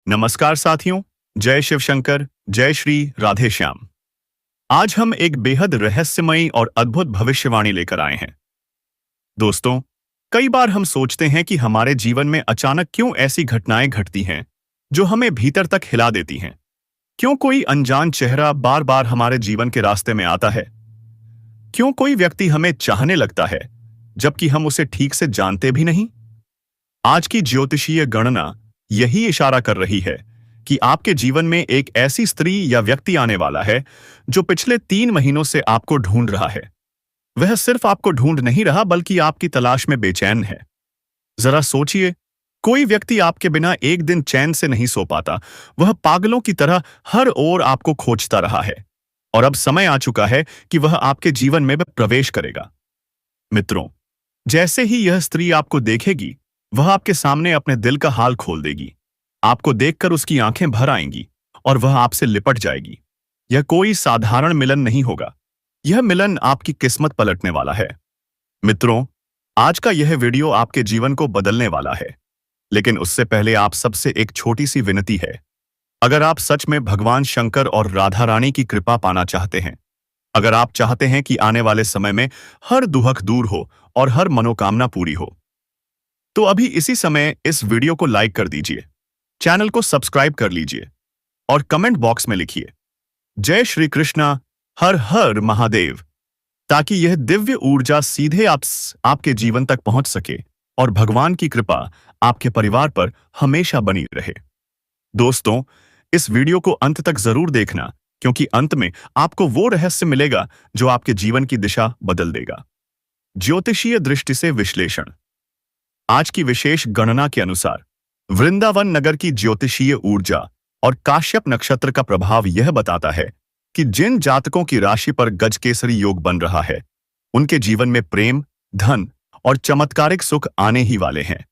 नमस्कार साथियों। जय शिव शंकर, जय श्री राधे श्याम। आज हम एक बेहद रहस्यमयी और अद्भुत भविष्यवाणी लेकर आए हैं। दोस्तों, कई बार हम सोचते हैं कि हमारे जीवन में अचानक क्यों ऐसी घटनाएं घटती हैं जो हमें भीतर तक हिला देती हैं। क्यों कोई अनजान चेहरा बार बार हमारे जीवन के रास्ते में आता है। क्यों कोई व्यक्ति हमें चाहने लगता है जबकि हम उसे ठीक से जानते भी नहीं। आज की ज्योतिषीय गणना यही इशारा कर रही है कि आपके जीवन में एक ऐसी स्त्री या व्यक्ति आने वाला है जो पिछले 3 महीनों से आपको ढूंढ रहा है। वह सिर्फ आपको ढूंढ नहीं रहा बल्कि आपकी तलाश में बेचैन है। जरा सोचिए, कोई व्यक्ति आपके बिना एक दिन चैन से नहीं सो पाता। वह पागलों की तरह हर ओर आपको खोजता रहा है और अब समय आ चुका है कि वह आपके जीवन में प्रवेश करेगा। मित्रों, जैसे ही यह स्त्री आपको देखेगी, वह आपके सामने अपने दिल का हाल खोल देगी। आपको देखकर उसकी आंखें भर आएंगी और वह आपसे लिपट जाएगी। यह कोई साधारण मिलन नहीं होगा। यह मिलन आपकी किस्मत पलटने वाला है। मित्रों, आज का यह वीडियो आपके जीवन को बदलने वाला है। लेकिन उससे पहले आप सबसे एक छोटी सी विनती है। अगर आप सच में भगवान शंकर और राधा रानी की कृपा पाना चाहते हैं, अगर आप चाहते हैं कि आने वाले समय में हर दुख दूर हो और हर मनोकामना पूरी हो, तो अभी इसी समय इस वीडियो को लाइक कर दीजिए, चैनल को सब्सक्राइब कर लीजिए और कमेंट बॉक्स में लिखिए जय श्री कृष्णा, हर हर महादेव, ताकि यह दिव्य ऊर्जा सीधे आपके जीवन तक पहुंच सके और भगवान की कृपा आपके परिवार पर हमेशा बनी रहे। दोस्तों, इस वीडियो को अंत तक जरूर देखना, क्योंकि अंत में आपको वो रहस्य मिलेगा जो आपके जीवन की दिशा बदल देगा। ज्योतिषीय दृष्टि से विश्लेषण। आज की विशेष गणना के अनुसार वृंदावन नगर की ज्योतिषीय ऊर्जा और काश्यप नक्षत्र का प्रभाव यह बताता है कि जिन जातकों की राशि पर गजकेसरी योग बन रहा है, उनके जीवन में प्रेम, धन और चमत्कारिक सुख आने ही वाले हैं।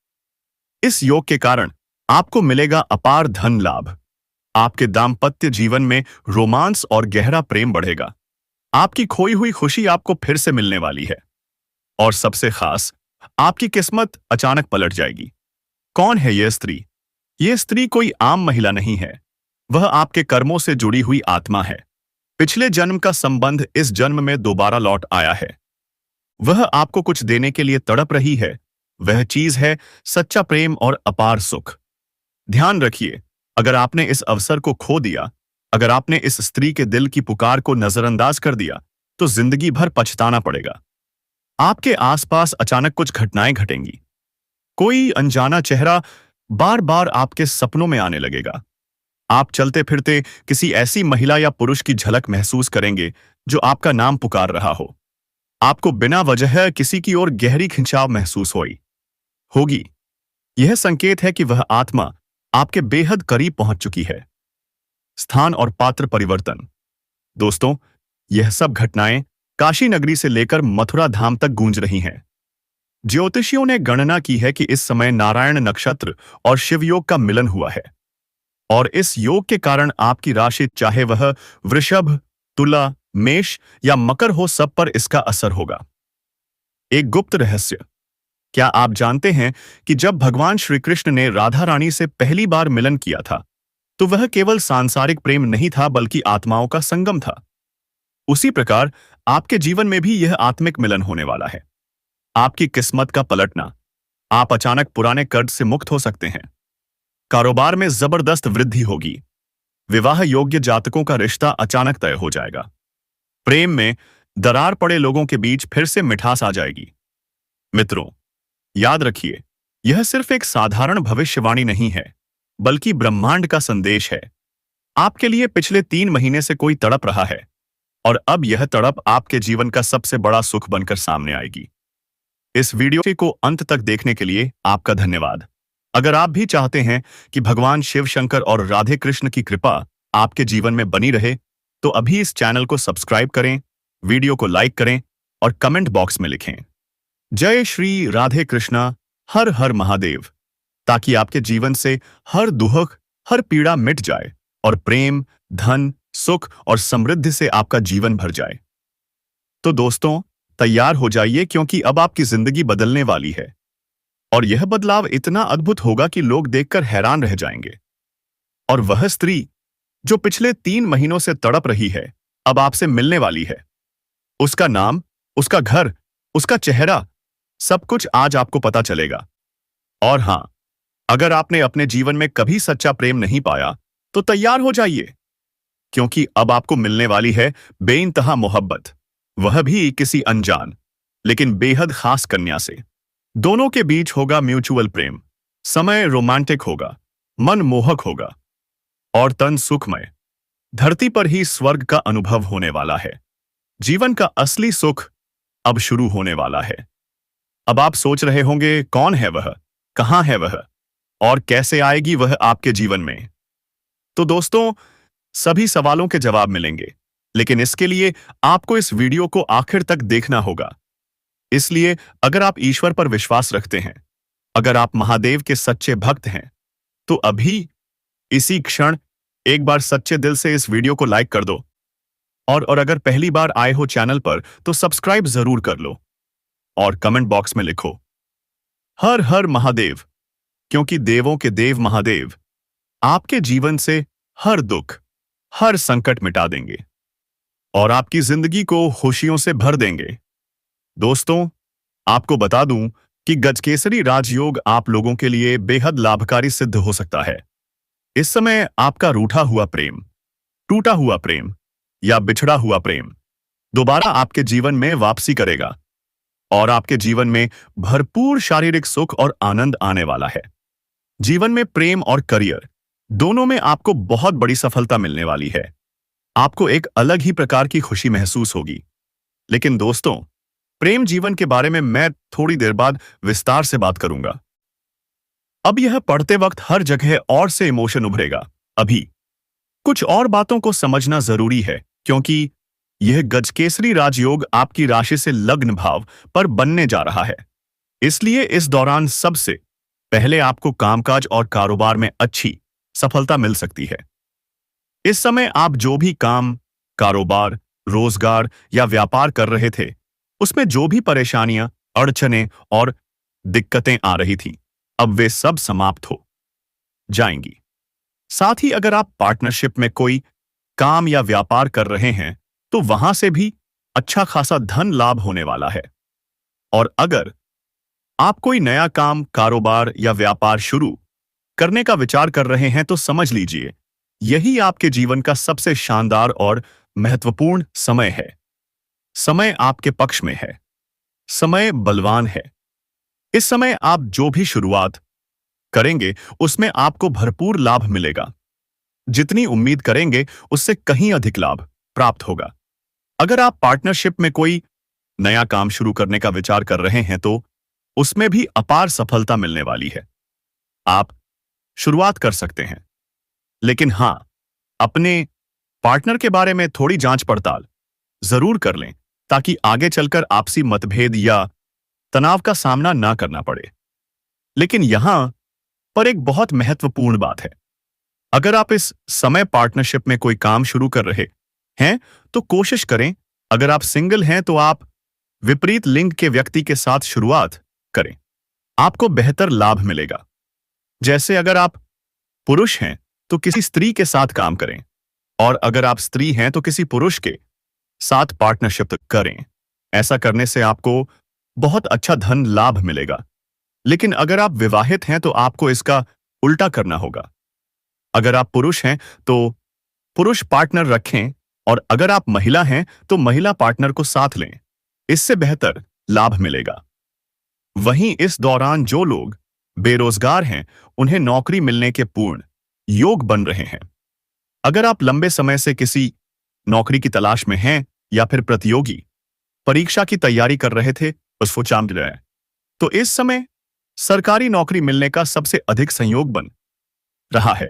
इस योग के कारण आपको मिलेगा अपार धन लाभ। आपके दाम्पत्य जीवन में रोमांस और गहरा प्रेम बढ़ेगा। आपकी खोई हुई खुशी आपको फिर से मिलने वाली है। और सबसे खास, आपकी किस्मत अचानक पलट जाएगी। कौन है यह स्त्री? यह स्त्री कोई आम महिला नहीं है। वह आपके कर्मों से जुड़ी हुई आत्मा है। पिछले जन्म का संबंध इस जन्म में दोबारा लौट आया है। वह आपको कुछ देने के लिए तड़प रही है। वह चीज है सच्चा प्रेम और अपार सुख। ध्यान रखिए, अगर आपने इस अवसर को खो दिया, अगर आपने इस स्त्री के दिल की पुकार को नजरअंदाज कर दिया, तो जिंदगी भर पछताना पड़ेगा। आपके आसपास अचानक कुछ घटनाएं घटेंगी। कोई अनजाना चेहरा बार बार आपके सपनों में आने लगेगा। आप चलते फिरते किसी ऐसी महिला या पुरुष की झलक महसूस करेंगे जो आपका नाम पुकार रहा हो। आपको बिना वजह किसी की ओर गहरी खिंचाव महसूस होगी। यह संकेत है कि वह आत्मा आपके बेहद करीब पहुंच चुकी है। स्थान और पात्र परिवर्तन। दोस्तों, यह सब घटनाएं काशी नगरी से लेकर मथुरा धाम तक गूंज रही हैं। ज्योतिषियों ने गणना की है कि इस समय नारायण नक्षत्र और शिवयोग का मिलन हुआ है और इस योग के कारण आपकी राशि, चाहे वह वृषभ, तुला, मेष या मकर हो, सब पर इसका असर होगा। एक गुप्त रहस्य। क्या आप जानते हैं कि जब भगवान श्री कृष्ण ने राधा रानी से पहली बार मिलन किया था, तो वह केवल सांसारिक प्रेम नहीं था बल्कि आत्माओं का संगम था। उसी प्रकार आपके जीवन में भी यह आत्मिक मिलन होने वाला है। आपकी किस्मत का पलटना। आप अचानक पुराने कर्ज से मुक्त हो सकते हैं। कारोबार में जबरदस्त वृद्धि होगी। विवाह योग्य जातकों का रिश्ता अचानक तय हो जाएगा। प्रेम में दरार पड़े लोगों के बीच फिर से मिठास आ जाएगी। मित्रों, याद रखिए, यह सिर्फ एक साधारण भविष्यवाणी नहीं है, बल्कि ब्रह्मांड का संदेश है। आपके लिए पिछले 3 महीने से कोई तड़प रहा है और अब यह तड़प आपके जीवन का सबसे बड़ा सुख बनकर सामने आएगी। इस वीडियो को अंत तक देखने के लिए आपका धन्यवाद। अगर आप भी चाहते हैं कि भगवान शिव शंकर और राधे कृष्ण की कृपा आपके जीवन में बनी रहे, तो अभी इस चैनल को सब्सक्राइब करें, वीडियो को लाइक करें और कमेंट बॉक्स में लिखें जय श्री राधे कृष्णा, हर हर महादेव, ताकि आपके जीवन से हर दुख, हर पीड़ा मिट जाए और प्रेम, धन, सुख और समृद्धि से आपका जीवन भर जाए। तो दोस्तों, तैयार हो जाइए, क्योंकि अब आपकी जिंदगी बदलने वाली है और यह बदलाव इतना अद्भुत होगा कि लोग देखकर हैरान रह जाएंगे। और वह स्त्री जो पिछले 3 महीनों से तड़प रही है, अब आपसे मिलने वाली है। उसका नाम, उसका घर, उसका चेहरा, सब कुछ आज आपको पता चलेगा। और हां, अगर आपने अपने जीवन में कभी सच्चा प्रेम नहीं पाया, तो तैयार हो जाइए, क्योंकि अब आपको मिलने वाली है बेइंतहा मोहब्बत, वह भी किसी अनजान लेकिन बेहद खास कन्या से। दोनों के बीच होगा म्यूचुअल प्रेम, समय रोमांटिक होगा, मन मोहक होगा और तन सुखमय। धरती पर ही स्वर्ग का अनुभव होने वाला है। जीवन का असली सुख अब शुरू होने वाला है। अब आप सोच रहे होंगे, कौन है वह, कहां है वह और कैसे आएगी वह आपके जीवन में? तो दोस्तों, सभी सवालों के जवाब मिलेंगे, लेकिन इसके लिए आपको इस वीडियो को आखिर तक देखना होगा। इसलिए अगर आप ईश्वर पर विश्वास रखते हैं, अगर आप महादेव के सच्चे भक्त हैं, तो अभी इसी क्षण एक बार सच्चे दिल से इस वीडियो को लाइक कर दो। और अगर पहली बार आए हो चैनल पर, तो सब्सक्राइब जरूर कर लो और कमेंट बॉक्स में लिखो हर हर महादेव, क्योंकि देवों के देव महादेव आपके जीवन से हर दुख, हर संकट मिटा देंगे और आपकी जिंदगी को खुशियों से भर देंगे। दोस्तों, आपको बता दूं कि गजकेसरी राजयोग आप लोगों के लिए बेहद लाभकारी सिद्ध हो सकता है। इस समय आपका रूठा हुआ प्रेम, टूटा हुआ प्रेम या बिछड़ा हुआ प्रेम दोबारा आपके जीवन में वापसी करेगा और आपके जीवन में भरपूर शारीरिक सुख और आनंद आने वाला है। जीवन में प्रेम और करियर दोनों में आपको बहुत बड़ी सफलता मिलने वाली है। आपको एक अलग ही प्रकार की खुशी महसूस होगी। लेकिन दोस्तों, प्रेम जीवन के बारे में मैं थोड़ी देर बाद विस्तार से बात करूंगा। अब यह पढ़ते वक्त हर जगह और से इमोशन उभरेगा। अभी कुछ और बातों को समझना जरूरी है, क्योंकि यह गजकेसरी राजयोग आपकी राशि से लग्न भाव पर बनने जा रहा है। इसलिए इस दौरान सबसे पहले आपको कामकाज और कारोबार में अच्छी सफलता मिल सकती है। इस समय आप जो भी काम, कारोबार, रोजगार या व्यापार कर रहे थे, उसमें जो भी परेशानियां, अड़चनें और दिक्कतें आ रही थीं, अब वे सब समाप्त हो जाएंगी। साथ ही अगर आप पार्टनरशिप में कोई काम या व्यापार कर रहे हैं, तो वहां से भी अच्छा खासा धन लाभ होने वाला है। और अगर आप कोई नया काम, कारोबार या व्यापार शुरू करने का विचार कर रहे हैं, तो समझ लीजिए यही आपके जीवन का सबसे शानदार और महत्वपूर्ण समय है। समय आपके पक्ष में है, समय बलवान है। इस समय आप जो भी शुरुआत करेंगे, उसमें आपको भरपूर लाभ मिलेगा। जितनी उम्मीद करेंगे, उससे कहीं अधिक लाभ प्राप्त होगा। अगर आप पार्टनरशिप में कोई नया काम शुरू करने का विचार कर रहे हैं, तो उसमें भी अपार सफलता मिलने वाली है। आप शुरुआत कर सकते हैं, लेकिन हां, अपने पार्टनर के बारे में थोड़ी जांच पड़ताल जरूर कर लें, ताकि आगे चलकर आपसी मतभेद या तनाव का सामना ना करना पड़े। लेकिन यहां पर एक बहुत महत्वपूर्ण बात है। अगर आप इस समय पार्टनरशिप में कोई काम शुरू कर रहे हैं, तो कोशिश करें, अगर आप सिंगल हैं तो आप विपरीत लिंग के व्यक्ति के साथ शुरुआत करें। आपको बेहतर लाभ मिलेगा। जैसे अगर आप पुरुष हैं तो किसी स्त्री के साथ काम करें, और अगर आप स्त्री हैं तो किसी पुरुष के साथ पार्टनरशिप करें। ऐसा करने से आपको बहुत अच्छा धन लाभ मिलेगा। लेकिन अगर आप विवाहित हैं तो आपको इसका उल्टा करना होगा। अगर आप पुरुष हैं तो पुरुष पार्टनर रखें, और अगर आप महिला हैं तो महिला पार्टनर को साथ लें। इससे बेहतर लाभ मिलेगा। वहीं इस दौरान जो लोग बेरोजगार हैं, उन्हें नौकरी मिलने के पूर्ण योग बन रहे हैं। अगर आप लंबे समय से किसी नौकरी की तलाश में हैं या फिर प्रतियोगी परीक्षा की तैयारी कर रहे थे, उसको चाम रहे हैं, तो इस समय सरकारी नौकरी मिलने का सबसे अधिक संयोग बन रहा है।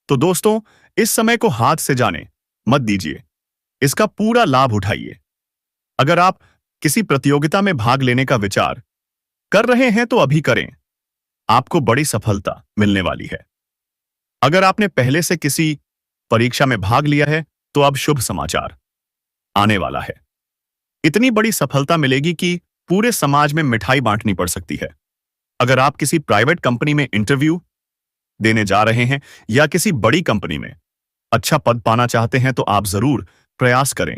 तो दोस्तों, इस समय को हाथ से जाने मत दीजिए, इसका पूरा लाभ उठाइए। अगर आप किसी प्रतियोगिता में भाग लेने का विचार कर रहे हैं, तो अभी करें, आपको बड़ी सफलता मिलने वाली है। अगर आपने पहले से किसी परीक्षा में भाग लिया है, तो अब शुभ समाचार आने वाला है। इतनी बड़ी सफलता मिलेगी कि पूरे समाज में मिठाई बांटनी पड़ सकती है। अगर आप किसी प्राइवेट कंपनी में इंटरव्यू देने जा रहे हैं या किसी बड़ी कंपनी में अच्छा पद पाना चाहते हैं तो आप जरूर प्रयास करें।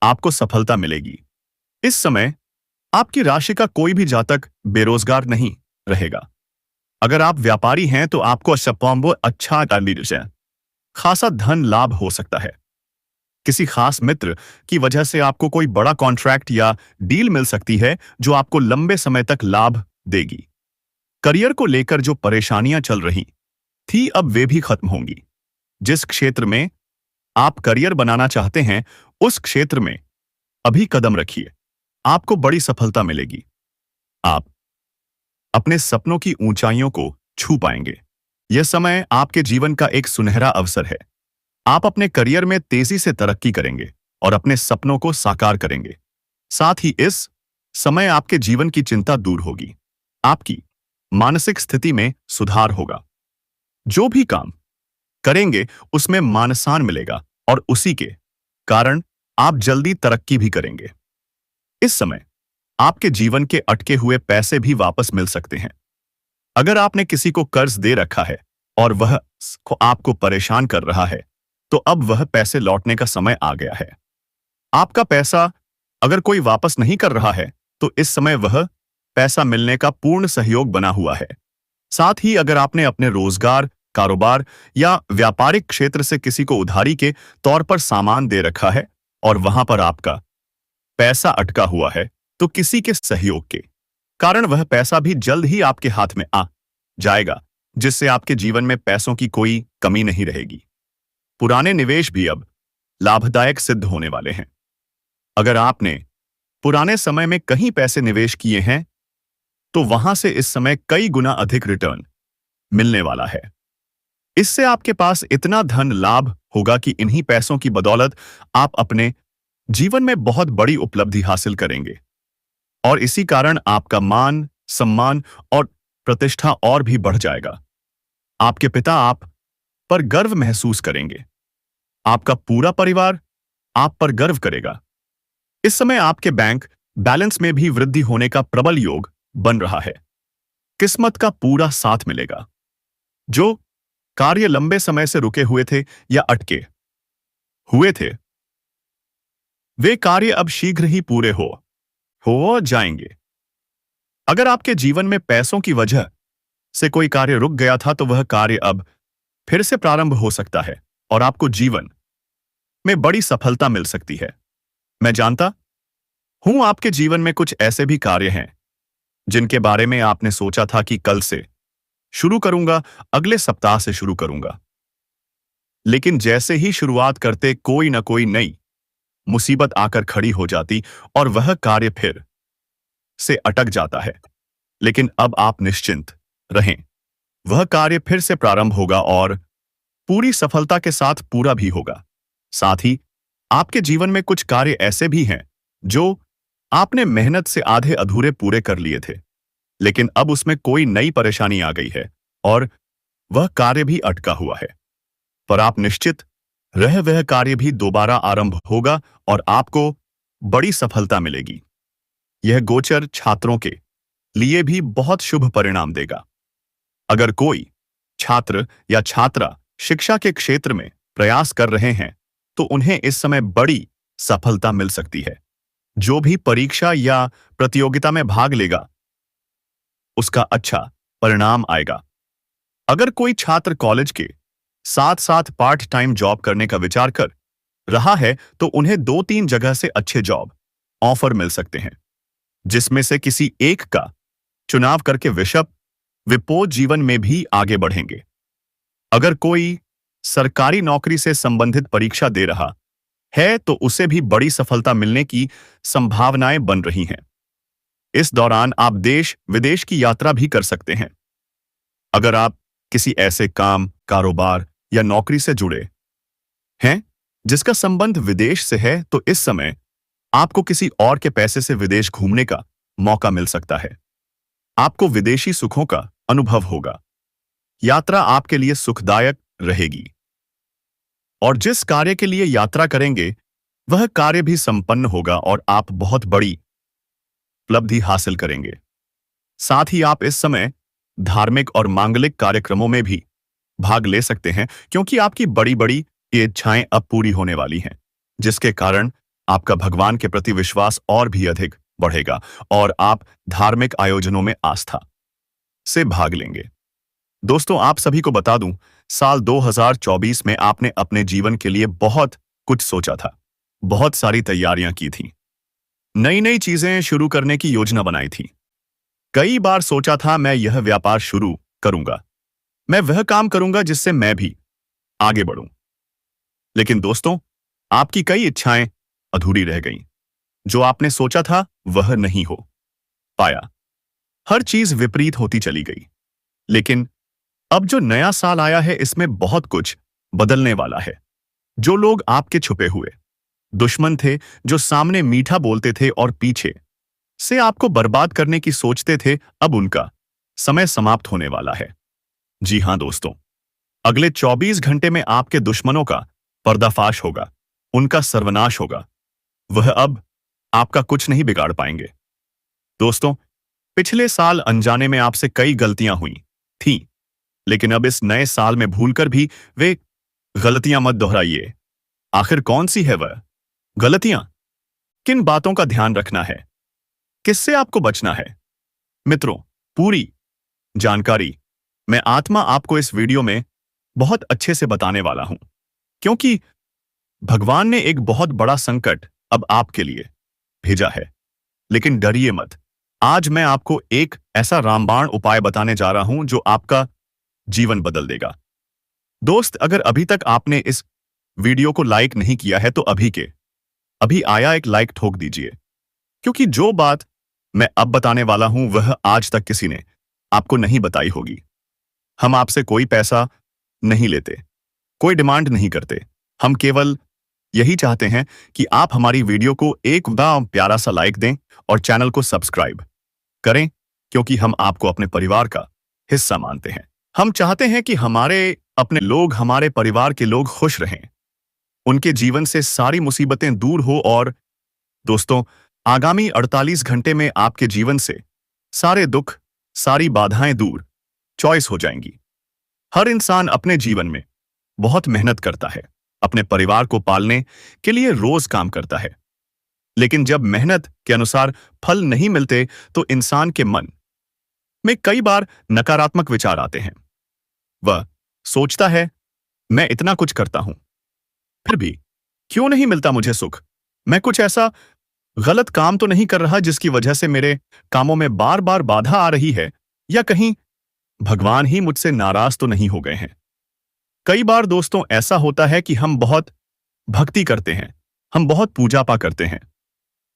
आपको सफलता मिलेगी। इस समय आपकी राशि का कोई भी जातक बेरोजगार नहीं रहेगा। अगर आप व्यापारी हैं तो आपको अच्छा खासा धन लाभ हो सकता है। किसी खास मित्र की वजह से आपको कोई बड़ा कॉन्ट्रैक्ट या डील मिल सकती है जो आपको लंबे समय तक लाभ देगी। करियर को लेकर जो परेशानियां चल रही थी अब वे भी खत्म होंगी। जिस क्षेत्र में आप करियर बनाना चाहते हैं उस क्षेत्र में अभी कदम रखिए, आपको बड़ी सफलता मिलेगी। आप अपने सपनों की ऊंचाइयों को छू पाएंगे। यह समय आपके जीवन का एक सुनहरा अवसर है। आप अपने करियर में तेजी से तरक्की करेंगे और अपने सपनों को साकार करेंगे। साथ ही इस समय आपके जीवन की चिंता दूर होगी। आपकी मानसिक स्थिति में सुधार होगा। जो भी काम करेंगे उसमें मान सम्मान मिलेगा और उसी के कारण आप जल्दी तरक्की भी करेंगे। इस समय आपके जीवन के अटके हुए पैसे भी वापस मिल सकते हैं। अगर आपने किसी को कर्ज दे रखा है और वह आपको परेशान कर रहा है तो अब वह पैसे लौटने का समय आ गया है। आपका पैसा अगर कोई वापस नहीं कर रहा है तो इस समय वह पैसा मिलने का पूर्ण सहयोग बना हुआ है। साथ ही अगर आपने अपने रोजगार, कारोबार या व्यापारिक क्षेत्र से किसी को उधारी के तौर पर सामान दे रखा है और वहां पर आपका पैसा अटका हुआ है तो किसी के सहयोग के कारण वह पैसा भी जल्द ही आपके हाथ में आ जाएगा, जिससे आपके जीवन में पैसों की कोई कमी नहीं रहेगी। पुराने निवेश भी अब लाभदायक सिद्ध होने वाले हैं। अगर आपने पुराने समय में कहीं पैसे निवेश किए हैं तो वहां से इस समय कई गुना अधिक रिटर्न मिलने वाला है। इससे आपके पास इतना धन लाभ होगा कि इन्हीं पैसों की बदौलत आप अपने जीवन में बहुत बड़ी उपलब्धि हासिल करेंगे और इसी कारण आपका मान, सम्मान और प्रतिष्ठा और भी बढ़ जाएगा। आपके पिता आप पर गर्व महसूस करेंगे। आपका पूरा परिवार आप पर गर्व करेगा। इस समय आपके बैंक बैलेंस में भी वृद्धि होने का प्रबल योग बन रहा है। किस्मत का पूरा साथ मिलेगा। जो कार्य लंबे समय से रुके हुए थे या अटके हुए थे वे कार्य अब शीघ्र ही पूरे हो जाएंगे। अगर आपके जीवन में पैसों की वजह से कोई कार्य रुक गया था तो वह कार्य अब फिर से प्रारंभ हो सकता है और आपको जीवन में बड़ी सफलता मिल सकती है। मैं जानता हूं आपके जीवन में कुछ ऐसे भी कार्य हैं जिनके बारे में आपने सोचा था कि कल से शुरू करूंगा, अगले सप्ताह से शुरू करूंगा, लेकिन जैसे ही शुरुआत करते कोई ना कोई नई मुसीबत आकर खड़ी हो जाती और वह कार्य फिर से अटक जाता है। लेकिन अब आप निश्चिंत रहें, वह कार्य फिर से प्रारंभ होगा और पूरी सफलता के साथ पूरा भी होगा। साथ ही आपके जीवन में कुछ कार्य ऐसे भी हैं जो आपने मेहनत से आधे अधूरे पूरे कर लिए थे, लेकिन अब उसमें कोई नई परेशानी आ गई है और वह कार्य भी अटका हुआ है। पर आप निश्चित रहे वह कार्य भी दोबारा आरंभ होगा और आपको बड़ी सफलता मिलेगी। यह गोचर छात्रों के लिए भी बहुत शुभ परिणाम देगा। अगर कोई छात्र या छात्रा शिक्षा के क्षेत्र में प्रयास कर रहे हैं तो उन्हें इस समय बड़ी सफलता मिल सकती है। जो भी परीक्षा या प्रतियोगिता में भाग लेगा उसका अच्छा परिणाम आएगा। अगर कोई छात्र कॉलेज के साथ साथ पार्ट टाइम जॉब करने का विचार कर रहा है तो उन्हें 2-3 जगह से अच्छे जॉब ऑफर मिल सकते हैं, जिसमें से किसी एक का चुनाव करके विपो जीवन में भी आगे बढ़ेंगे। अगर कोई सरकारी नौकरी से संबंधित परीक्षा दे रहा है तो उसे भी बड़ी सफलता मिलने की संभावनाएं बन रही हैं। इस दौरान आप देश विदेश की यात्रा भी कर सकते हैं। अगर आप किसी ऐसे काम, कारोबार या नौकरी से जुड़े हैं जिसका संबंध विदेश से है तो इस समय आपको किसी और के पैसे से विदेश घूमने का मौका मिल सकता है। आपको विदेशी सुखों का अनुभव होगा। यात्रा आपके लिए सुखदायक रहेगी और जिस कार्य के लिए यात्रा करेंगे वह कार्य भी संपन्न होगा और आप बहुत बड़ी उपलब्धि हासिल करेंगे। साथ ही आप इस समय धार्मिक और मांगलिक कार्यक्रमों में भी भाग ले सकते हैं, क्योंकि आपकी बड़ी बड़ी ये इच्छाएं अब पूरी होने वाली हैं, जिसके कारण आपका भगवान के प्रति विश्वास और भी अधिक बढ़ेगा और आप धार्मिक आयोजनों में आस्था से भाग लेंगे। दोस्तों, आप सभी को बता दूं, साल 2024 में आपने अपने जीवन के लिए बहुत कुछ सोचा था, बहुत सारी तैयारियां की थी, नई नई चीजें शुरू करने की योजना बनाई थी। कई बार सोचा था मैं यह व्यापार शुरू करूंगा, मैं वह काम करूंगा जिससे मैं भी आगे बढ़ूं। लेकिन दोस्तों, आपकी कई इच्छाएं अधूरी रह गईं। जो आपने सोचा था वह नहीं हो पाया। हर चीज विपरीत होती चली गई। लेकिन अब जो नया साल आया है, इसमें बहुत कुछ बदलने वाला है। जो लोग आपके छुपे हुए दुश्मन थे, जो सामने मीठा बोलते थे और पीछे से आपको बर्बाद करने की सोचते थे, अब उनका समय समाप्त होने वाला है। जी हां दोस्तों, अगले 24 घंटे में आपके दुश्मनों का पर्दाफाश होगा, उनका सर्वनाश होगा। वह अब आपका कुछ नहीं बिगाड़ पाएंगे। दोस्तों, पिछले साल अनजाने में आपसे कई गलतियां हुई थीं, लेकिन अब इस नए साल में भूलकर भी वे गलतियां मत दोहराइए। आखिर कौन सी है वह गलतियां? किन बातों का ध्यान रखना है? किससे आपको बचना है? मित्रों, पूरी जानकारी मैं आत्मा आपको इस वीडियो में बहुत अच्छे से बताने वाला हूं, क्योंकि भगवान ने एक बहुत बड़ा संकट अब आपके लिए भेजा है। लेकिन डरिए मत। आज मैं आपको एक ऐसा रामबाण उपाय बताने जा रहा हूं जो आपका जीवन बदल देगा। दोस्त, अगर अभी तक आपने इस वीडियो को लाइक नहीं किया है तो अभी आया एक लाइक ठोक दीजिए, क्योंकि जो बात मैं अब बताने वाला हूं वह आज तक किसी ने आपको नहीं बताई होगी। हम आपसे कोई पैसा नहीं लेते, कोई डिमांड नहीं करते। हम केवल यही चाहते हैं कि आप हमारी वीडियो को एक प्यारा सा लाइक दें और चैनल को सब्सक्राइब करें, क्योंकि हम आपको अपने परिवार का हिस्सा मानते हैं। हम चाहते हैं कि हमारे अपने लोग, हमारे परिवार के लोग खुश रहें, उनके जीवन से सारी मुसीबतें दूर हो। और दोस्तों, आगामी 48 घंटे में आपके जीवन से सारे दुख, सारी बाधाएं दूर चॉइस हो जाएंगी। हर इंसान अपने जीवन में बहुत मेहनत करता है, अपने परिवार को पालने के लिए रोज काम करता है। लेकिन जब मेहनत के अनुसार फल नहीं मिलते तो इंसान के मन में कई बार नकारात्मक विचार आते हैं। वह सोचता है, मैं इतना कुछ करता हूं, फिर भी क्यों नहीं मिलता मुझे सुख? मैं कुछ ऐसा गलत काम तो नहीं कर रहा जिसकी वजह से मेरे कामों में बार बार बाधा आ रही है? या कहीं भगवान ही मुझसे नाराज तो नहीं हो गए हैं? कई बार दोस्तों ऐसा होता है कि हम बहुत भक्ति करते हैं, हम बहुत पूजा पा करते हैं,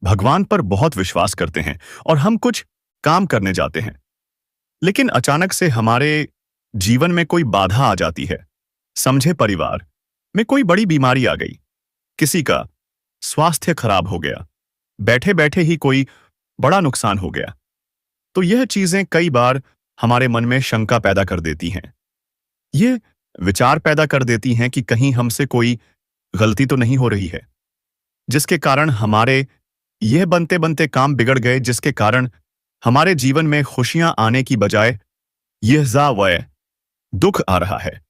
भगवान पर बहुत विश्वास करते हैं और हम कुछ काम करने जाते हैं, लेकिन अचानक से हमारे जीवन में कोई बाधा आ जाती है। समझे, परिवार में कोई बड़ी बीमारी आ गई, किसी का स्वास्थ्य खराब हो गया, बैठे बैठे ही कोई बड़ा नुकसान हो गया। तो यह चीजें कई बार हमारे मन में शंका पैदा कर देती हैं। ये विचार पैदा कर देती हैं कि कहीं हमसे कोई गलती तो नहीं हो रही है, जिसके कारण हमारे यह बनते बनते काम बिगड़ गए, जिसके कारण हमारे जीवन में खुशियां आने की बजाय यह वह दुख आ रहा है।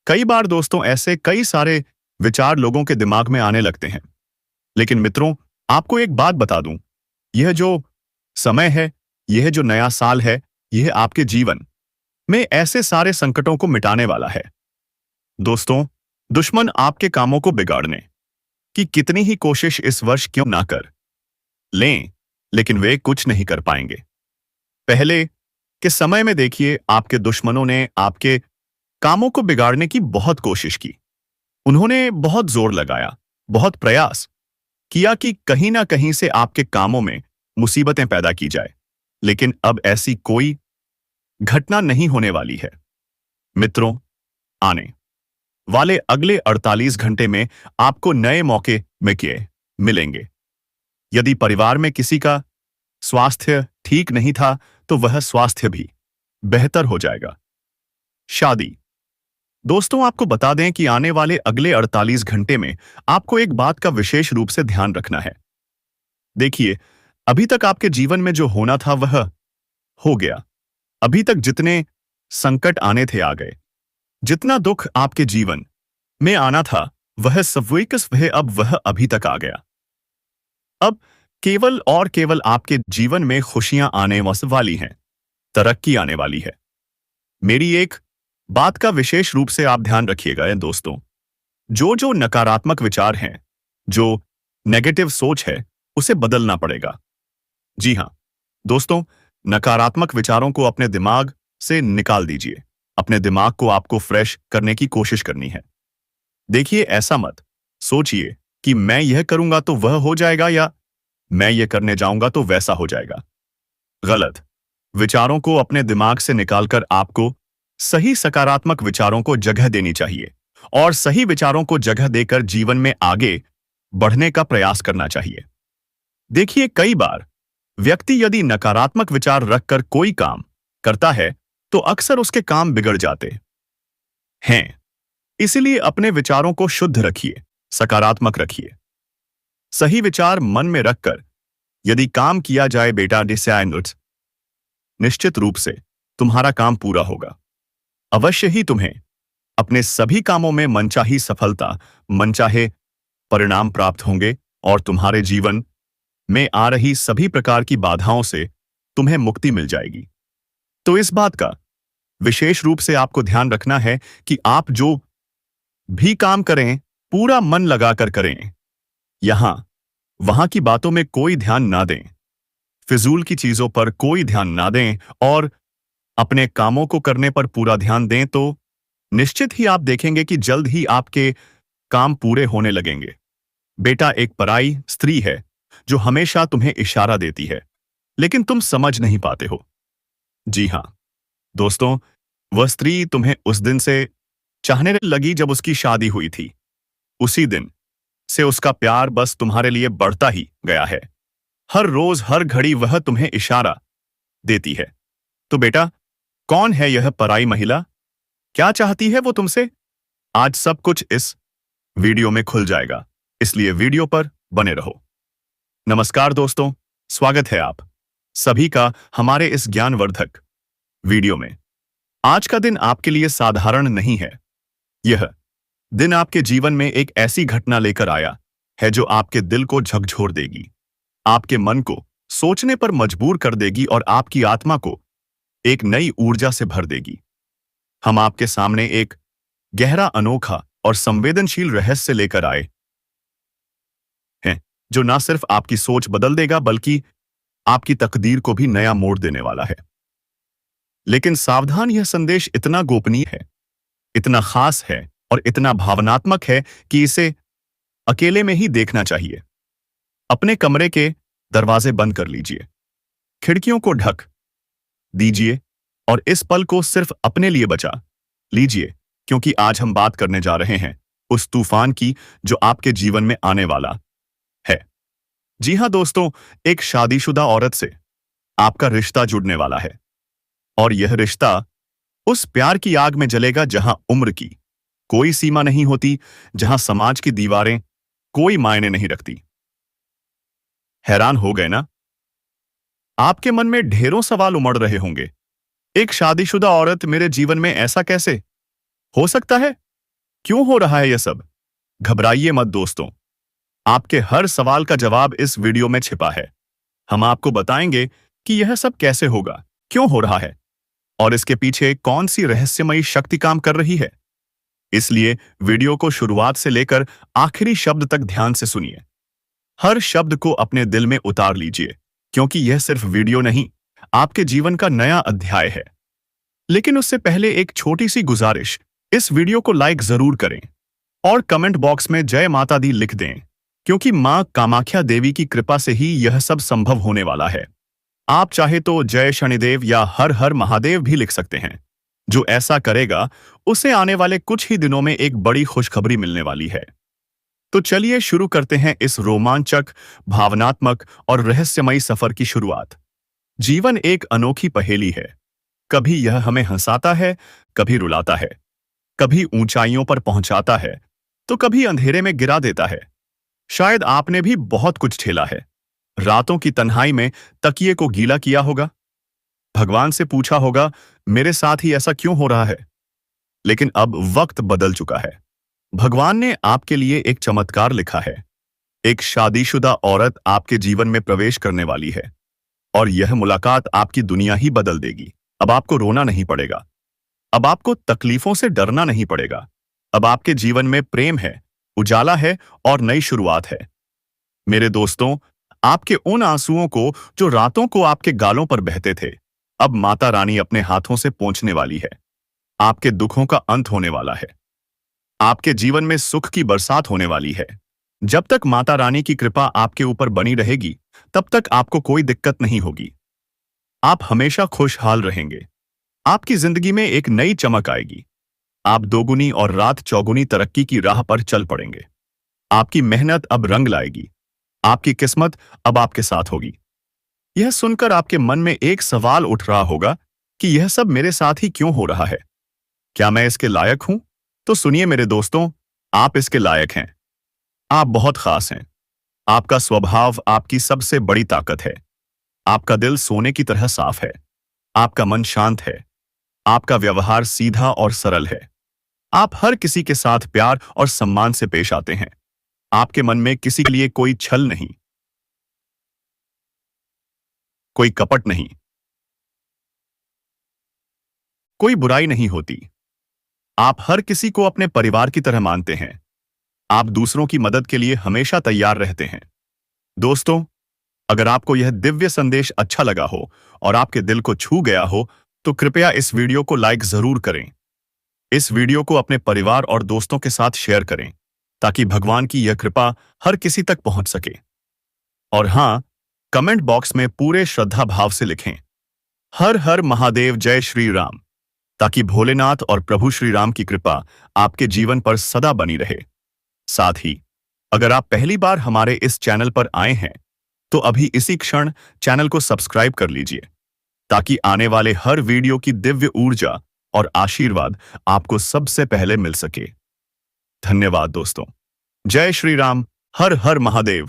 कई बार दोस्तों ऐसे कई सारे विचार लोगों के दिमाग में आने लगते हैं। लेकिन मित्रों, आपको एक बात बता दूं, यह जो समय है, यह जो नया साल है, यह आपके जीवन में ऐसे सारे संकटों को मिटाने वाला है। दोस्तों, दुश्मन आपके कामों को बिगाड़ने की कितनी ही कोशिश इस वर्ष क्यों ना कर लें, लेकिन वे कुछ नहीं कर पाएंगे। पहले के समय में देखिए, आपके दुश्मनों ने आपके कामों को बिगाड़ने की बहुत कोशिश की। उन्होंने बहुत जोर लगाया, बहुत प्रयास किया कि कहीं ना कहीं से आपके कामों में मुसीबतें पैदा की जाए। लेकिन अब ऐसी कोई घटना नहीं होने वाली है। मित्रों, आने वाले अगले 48 घंटे में आपको नए मौके मिलेंगे। यदि परिवार में किसी का स्वास्थ्य ठीक नहीं था तो वह स्वास्थ्य भी बेहतर हो जाएगा। शादी, दोस्तों आपको बता दें कि आने वाले अगले 48 घंटे में आपको एक बात का विशेष रूप से ध्यान रखना है। देखिए, अभी तक आपके जीवन में जो होना था वह हो गया। अभी तक जितने संकट आने थे आ गए। जितना दुख आपके जीवन में आना था वह सवैकस वह अब वह अभी तक आ गया। अब केवल और केवल आपके जीवन में खुशियां आने वाली हैं, तरक्की आने वाली है। मेरी एक बात का विशेष रूप से आप ध्यान रखिएगा दोस्तों, जो जो नकारात्मक विचार हैं, जो नेगेटिव सोच है, उसे बदलना पड़ेगा। जी हाँ दोस्तों, नकारात्मक विचारों को अपने दिमाग से निकाल दीजिए। अपने दिमाग को आपको फ्रेश करने की कोशिश करनी है। देखिए, ऐसा मत सोचिए कि मैं यह करूंगा तो वह हो जाएगा या मैं यह करने जाऊंगा तो वैसा हो जाएगा। गलत विचारों को अपने दिमाग से निकालकर आपको सही सकारात्मक विचारों को जगह देनी चाहिए और सही विचारों को जगह देकर जीवन में आगे बढ़ने का प्रयास करना चाहिए। देखिए, कई बार व्यक्ति यदि नकारात्मक विचार रखकर कोई काम करता है तो अक्सर उसके काम बिगड़ जाते हैं। इसलिए अपने विचारों को शुद्ध रखिए, सकारात्मक रखिए। सही विचार मन में रखकर यदि काम किया जाए बेटा, निश्चित रूप से तुम्हारा काम पूरा होगा। अवश्य ही तुम्हें अपने सभी कामों में मनचाही सफलता, मनचाहे परिणाम प्राप्त होंगे और तुम्हारे जीवन में आ रही सभी प्रकार की बाधाओं से तुम्हें मुक्ति मिल जाएगी। तो इस बात का विशेष रूप से आपको ध्यान रखना है कि आप जो भी काम करें पूरा मन लगाकर करें। यहां वहां की बातों में कोई ध्यान ना दें, फिजूल की चीजों पर कोई ध्यान ना दें और अपने कामों को करने पर पूरा ध्यान दें, तो निश्चित ही आप देखेंगे कि जल्द ही आपके काम पूरे होने लगेंगे। बेटा, एक पराई स्त्री है जो हमेशा तुम्हें इशारा देती है, लेकिन तुम समझ नहीं पाते हो। जी हां दोस्तों, वह स्त्री तुम्हें उस दिन से चाहने लगी जब उसकी शादी हुई थी। उसी दिन से उसका प्यार बस तुम्हारे लिए बढ़ता ही गया है। हर रोज हर घड़ी वह तुम्हें इशारा देती है। तो बेटा, कौन है यह पराई महिला? क्या चाहती है वो तुमसे? आज सब कुछ इस वीडियो में खुल जाएगा, इसलिए वीडियो पर बने रहो। नमस्कार दोस्तों, स्वागत है आप सभी का हमारे इस ज्ञानवर्धक वीडियो में। आज का दिन आपके लिए साधारण नहीं है। यह दिन आपके जीवन में एक ऐसी घटना लेकर आया है जो आपके दिल को झकझोर देगी, आपके मन को सोचने पर मजबूर कर देगी और आपकी आत्मा को एक नई ऊर्जा से भर देगी। हम आपके सामने एक गहरा, अनोखा और संवेदनशील रहस्य लेकर आए हैं जो न सिर्फ आपकी सोच बदल देगा बल्कि आपकी तकदीर को भी नया मोड़ देने वाला है। लेकिन सावधान, यह संदेश इतना गोपनीय है, इतना खास है और इतना भावनात्मक है कि इसे अकेले में ही देखना चाहिए। अपने कमरे के दरवाजे बंद कर लीजिए, खिड़कियों को ढक दीजिए और इस पल को सिर्फ अपने लिए बचा लीजिए, क्योंकि आज हम बात करने जा रहे हैं उस तूफान की जो आपके जीवन में आने वाला है। जी हां दोस्तों, एक शादीशुदा औरत से आपका रिश्ता जुड़ने वाला है और यह रिश्ता उस प्यार की आग में जलेगा जहां उम्र की कोई सीमा नहीं होती, जहां समाज की दीवारें कोई मायने नहीं रखती। हैरान हो गए ना? आपके मन में ढेरों सवाल उमड़ रहे होंगे। एक शादीशुदा औरत मेरे जीवन में, ऐसा कैसे हो सकता है? क्यों हो रहा है यह सब? घबराइए मत दोस्तों, आपके हर सवाल का जवाब इस वीडियो में छिपा है। हम आपको बताएंगे कि यह सब कैसे होगा, क्यों हो रहा है और इसके पीछे कौन सी रहस्यमयी शक्ति काम कर रही है। इसलिए वीडियो को शुरुआत से लेकर आखिरी शब्द तक ध्यान से सुनिए। हर शब्द को अपने दिल में उतार लीजिए, क्योंकि यह सिर्फ वीडियो नहीं, आपके जीवन का नया अध्याय है। लेकिन उससे पहले एक छोटी सी गुजारिश, इस वीडियो को लाइक जरूर करें और कमेंट बॉक्स में जय माता दी लिख दें, क्योंकि मां कामाख्या देवी की कृपा से ही यह सब संभव होने वाला है। आप चाहे तो जय शनिदेव या हर हर महादेव भी लिख सकते हैं। जो ऐसा करेगा उसे आने वाले कुछ ही दिनों में एक बड़ी खुशखबरी मिलने वाली है। तो चलिए शुरू करते हैं इस रोमांचक, भावनात्मक और रहस्यमयी सफर की शुरुआत। जीवन एक अनोखी पहेली है। कभी यह हमें हंसाता है, कभी रुलाता है, कभी ऊंचाइयों पर पहुंचाता है तो कभी अंधेरे में गिरा देता है। शायद आपने भी बहुत कुछ झेला है। रातों की तन्हाई में तकिए को गीला किया होगा, भगवान से पूछा होगा, मेरे साथ ही ऐसा क्यों हो रहा है? लेकिन अब वक्त बदल चुका है। भगवान ने आपके लिए एक चमत्कार लिखा है। एक शादीशुदा औरत आपके जीवन में प्रवेश करने वाली है और यह मुलाकात आपकी दुनिया ही बदल देगी। अब आपको रोना नहीं पड़ेगा। अब आपको तकलीफों से डरना नहीं पड़ेगा। अब आपके जीवन में प्रेम है, उजाला है और नई शुरुआत है। मेरे दोस्तों, आपके उन आंसुओं को जो रातों को आपके गालों पर बहते थे, अब माता रानी अपने हाथों से पोंछने वाली है। आपके दुखों का अंत होने वाला है। आपके जीवन में सुख की बरसात होने वाली है। जब तक माता रानी की कृपा आपके ऊपर बनी रहेगी, तब तक आपको कोई दिक्कत नहीं होगी। आप हमेशा खुशहाल रहेंगे। आपकी जिंदगी में एक नई चमक आएगी। आप दोगुनी और रात चौगुनी तरक्की की राह पर चल पड़ेंगे। आपकी मेहनत अब रंग लाएगी। आपकी किस्मत अब आपके साथ होगी। यह सुनकर आपके मन में एक सवाल उठ रहा होगा कि यह सब मेरे साथ ही क्यों हो रहा है? क्या मैं इसके लायक हूं? तो सुनिए मेरे दोस्तों, आप इसके लायक हैं। आप बहुत खास हैं। आपका स्वभाव आपकी सबसे बड़ी ताकत है। आपका दिल सोने की तरह साफ है। आपका मन शांत है। आपका व्यवहार सीधा और सरल है। आप हर किसी के साथ प्यार और सम्मान से पेश आते हैं। आपके मन में किसी के लिए कोई छल नहीं, कोई कपट नहीं, कोई बुराई नहीं होती। आप हर किसी को अपने परिवार की तरह मानते हैं। आप दूसरों की मदद के लिए हमेशा तैयार रहते हैं। दोस्तों, अगर आपको यह दिव्य संदेश अच्छा लगा हो और आपके दिल को छू गया हो, तो कृपया इस वीडियो को लाइक जरूर करें। इस वीडियो को अपने परिवार और दोस्तों के साथ शेयर करें, ताकि भगवान की यह कृपा हर किसी तक पहुंच सके। और हाँ, कमेंट बॉक्स में पूरे श्रद्धा भाव से लिखें, हर हर महादेव, जय श्री राम, ताकि भोलेनाथ और प्रभु श्री राम की कृपा आपके जीवन पर सदा बनी रहे। साथ ही, अगर आप पहली बार हमारे इस चैनल पर आए हैं, तो अभी इसी क्षण चैनल को सब्सक्राइब कर लीजिए, ताकि आने वाले हर वीडियो की दिव्य ऊर्जा और आशीर्वाद आपको सबसे पहले मिल सके। धन्यवाद दोस्तों। जय श्री राम। हर हर महादेव।